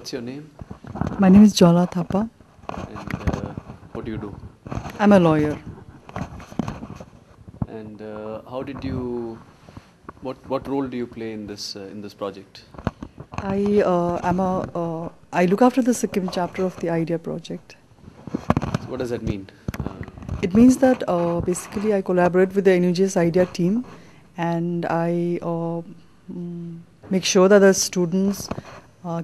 What's your name? My name is Jwala Thapa. And what do you do? I'm a lawyer. And how did you? What role do you play in this project? I look after the Sikkim chapter of the IDIA project. So what does that mean? It means that basically I collaborate with the NUJS IDIA team, and I make sure that the students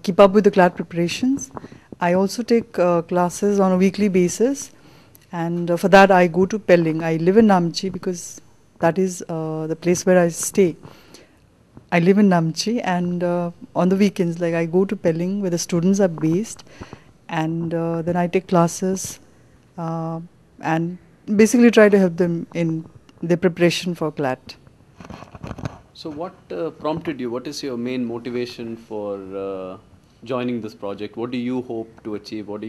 keep up with the CLAT preparations. I also take classes on a weekly basis, and for that I go to Pelling. I live in Namchi because that is the place where I stay. I live in Namchi, and on the weekends, like I go to Pelling where the students are based, and then I take classes and basically try to help them in their preparation for CLAT. So what prompted you? What is your main motivation for joining this project? What do you hope to achieve? How do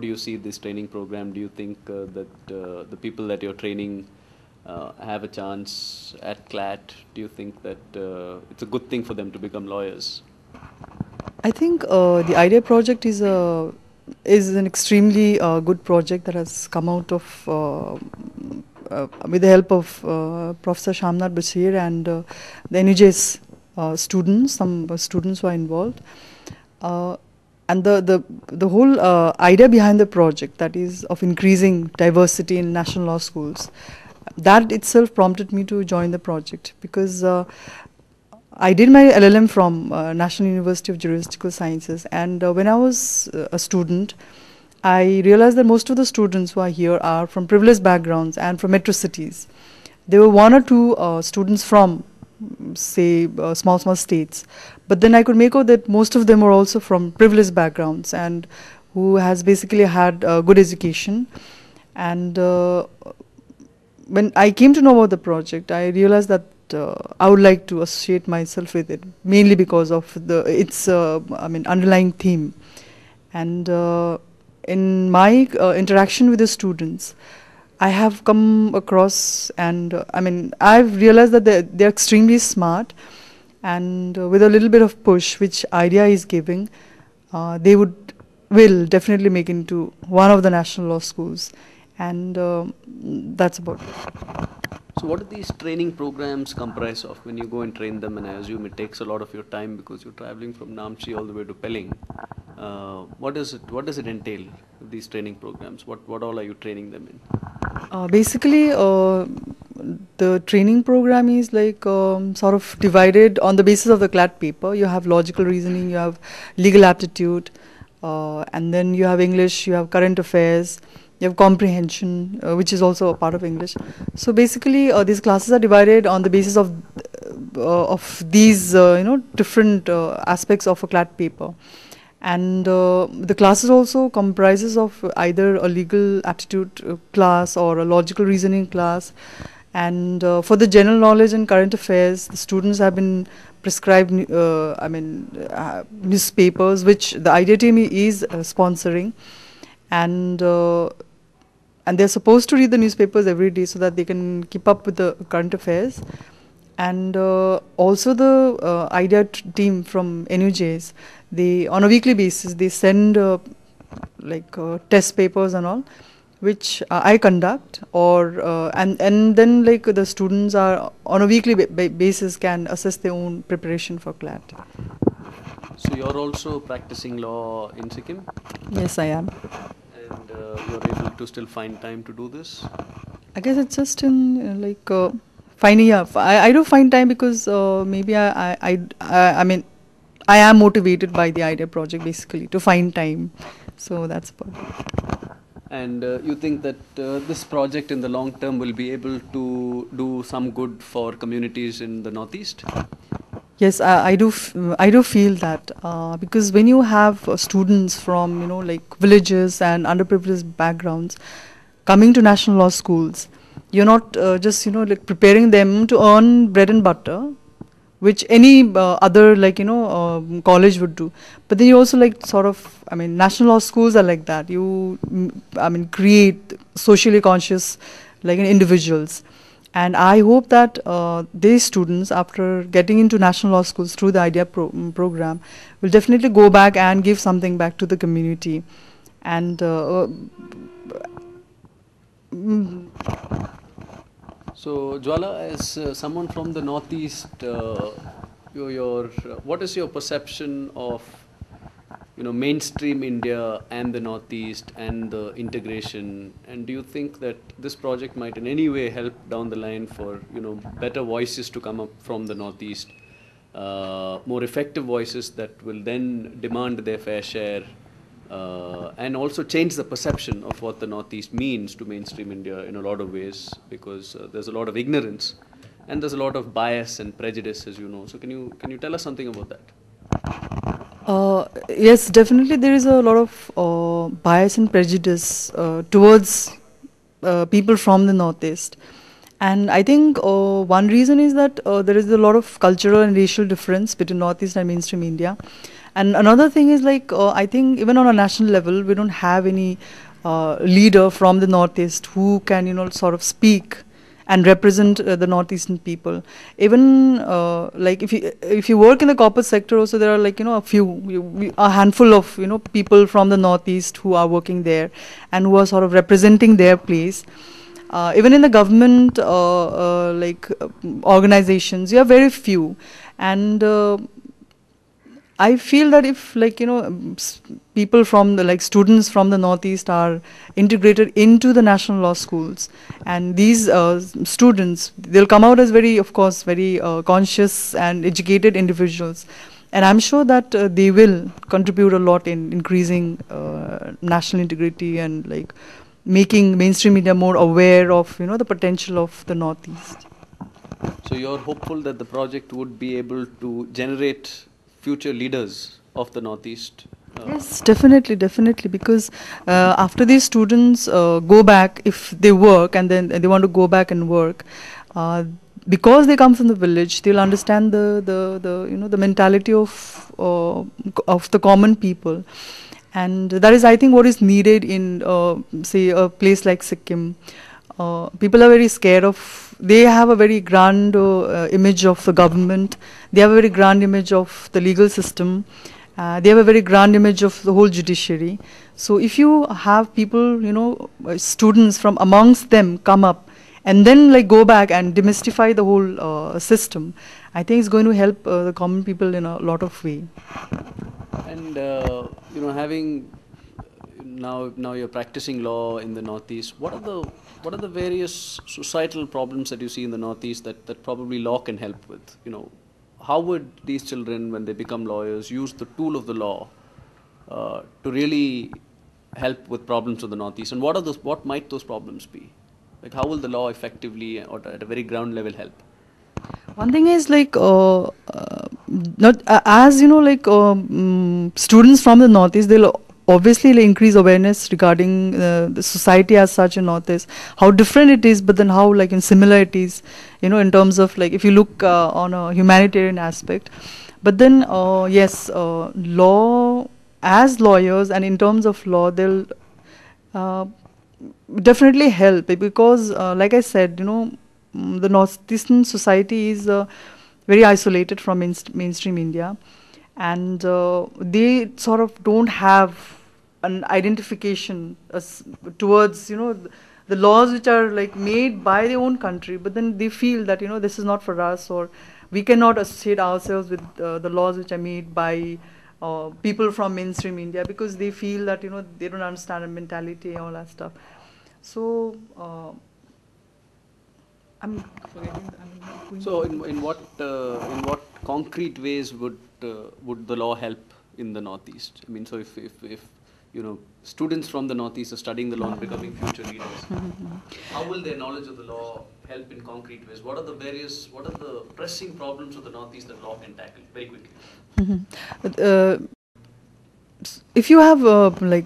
you see this training program? Do you think that the people that you're training have a chance at CLAT? Do you think that it's a good thing for them to become lawyers? I think the IDIA project is an extremely good project that has come out of with the help of Professor Shamnath Bashir and the NUJS students. Some students who are involved, and the whole idea behind the project, that is of increasing diversity in national law schools, that itself prompted me to join the project, because I did my LLM from National University of Juridical Sciences, and when I was a student, I realized that most of the students who are here are from privileged backgrounds and from metro cities. There were one or two students from, say, small states, but then I could make out that most of them were also from privileged backgrounds and who has basically had good education. And when I came to know about the project, I realized that I would like to associate myself with it, mainly because of its underlying theme. And in my interaction with the students, I have come across, and I've realized that they're extremely smart, and with a little bit of push which IDEA is giving, they will definitely make into one of the national law schools, and that's about it. So what do these training programs comprise of when you go and train them? And I assume it takes a lot of your time because you're traveling from Namchi all the way to Pelling. What does it entail, these training programs? What all are you training them in? Basically, the training program is like sort of divided on the basis of the CLAT paper. You have logical reasoning, you have legal aptitude, and then you have English, you have current affairs, you have comprehension, which is also a part of English. So basically, these classes are divided on the basis of these different aspects of a CLAT paper. And the classes also comprises of either a legal aptitude class or a logical reasoning class. And for the general knowledge and current affairs, the students have been prescribed newspapers, which the IDIA team is sponsoring. And they're supposed to read the newspapers every day so that they can keep up with the current affairs. And also the IDIA team from NUJS, they on a weekly basis they send test papers and all, which I conduct, or and then like the students are on a weekly basis can assess their own preparation for CLAT. So you're also practicing law in Sikkim? Yes, I am. And you're able to still find time to do this? I guess it's just in finding. Yeah, I do find time because maybe I am motivated by the IDEA project basically to find time. So that's about it. And you think that this project in the long term will be able to do some good for communities in the Northeast? Yes, I do feel that because when you have students from villages and underprivileged backgrounds coming to national law schools, you're not just preparing them to earn bread and butter, which any other college would do. But then you also national law schools are like that. You create socially conscious individuals. And I hope that these students, after getting into national law schools through the IDEA program, will definitely go back and give something back to the community. And So, Jwala, as someone from the Northeast, what is your perception of mainstream India and the Northeast and the integration? And do you think that this project might in any way help down the line for better voices to come up from the Northeast, more effective voices that will then demand their fair share, and also change the perception of what the Northeast means to mainstream India in a lot of ways, because there's a lot of ignorance and there's a lot of bias and prejudice, as you know. So can you tell us something about that? Yes, definitely there is a lot of bias and prejudice towards people from the Northeast. And I think one reason is that there is a lot of cultural and racial difference between Northeast and mainstream India. And another thing is I think even on a national level, we don't have any leader from the Northeast who can, sort of speak and represent the Northeastern people. Even if you work in the corporate sector also, there are a handful of people from the Northeast who are working there and who are sort of representing their place. Even in the government organizations, you have very few. And I feel that if people from the students from the Northeast are integrated into the national law schools, and these students, they'll come out as very conscious and educated individuals, and I'm sure that they will contribute a lot in increasing national integrity and making mainstream media more aware of the potential of the Northeast. So you're hopeful that the project would be able to generate future leaders of the Northeast? Yes, definitely, because after these students go back, if they work and then they want to go back and work, because they come from the village, they'll understand the mentality of the common people, and that is, I think, what is needed in say a place like Sikkim. People are very scared of. They have a very grand image of the government. They have a very grand image of the legal system. They have a very grand image of the whole judiciary. So if you have people, students from amongst them come up and then go back and demystify the whole system, I think it's going to help the common people in a lot of way. And having now you're practicing law in the Northeast, what are the various societal problems that you see in the Northeast that probably law can help with? How would these children, when they become lawyers, use the tool of the law to really help with problems of the Northeast? And what might those problems be? How will the law effectively or at a very ground level help? One thing is not as students from the Northeast, they'll obviously increase awareness regarding the society as such in Northeast, how different it is, but then how in similar it is, in terms of if you look on a humanitarian aspect. But then yes, law as lawyers and in terms of law, they'll definitely help, because like I said, the Northeastern society is very isolated from mainstream India, and they sort of don't have an identification towards the laws which are made by their own country, but then they feel that this is not for us, or we cannot associate ourselves with the laws which are made by people from mainstream India, because they feel that they don't understand the mentality and all that stuff. So I'm forgetting. So in what concrete ways would the law help in the Northeast? I mean, so if students from the Northeast are studying the law and becoming future leaders, how will their knowledge of the law help in concrete ways? What are the pressing problems of the Northeast that law can tackle very quickly? If you have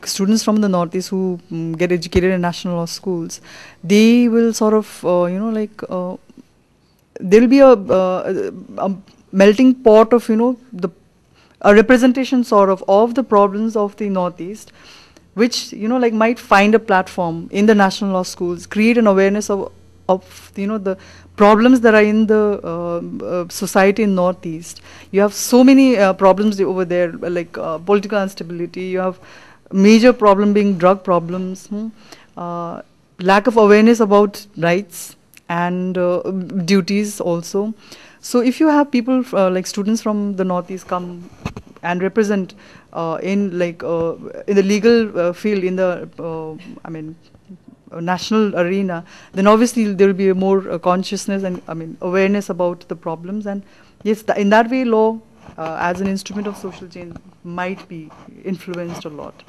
students from the Northeast who get educated in national law schools, they will sort of there will be a melting pot of a representation sort of the problems of the Northeast, which might find a platform in the national law schools, create an awareness of the problems that are in the society in Northeast. You have so many problems over there, like political instability. You have major problem being drug problems, lack of awareness about rights and duties also. So if you have people like students from the Northeast come and represent in the legal field, in the national arena, then obviously there will be a more consciousness and awareness about the problems. And yes, in that way, law as an instrument of social change might be influenced a lot.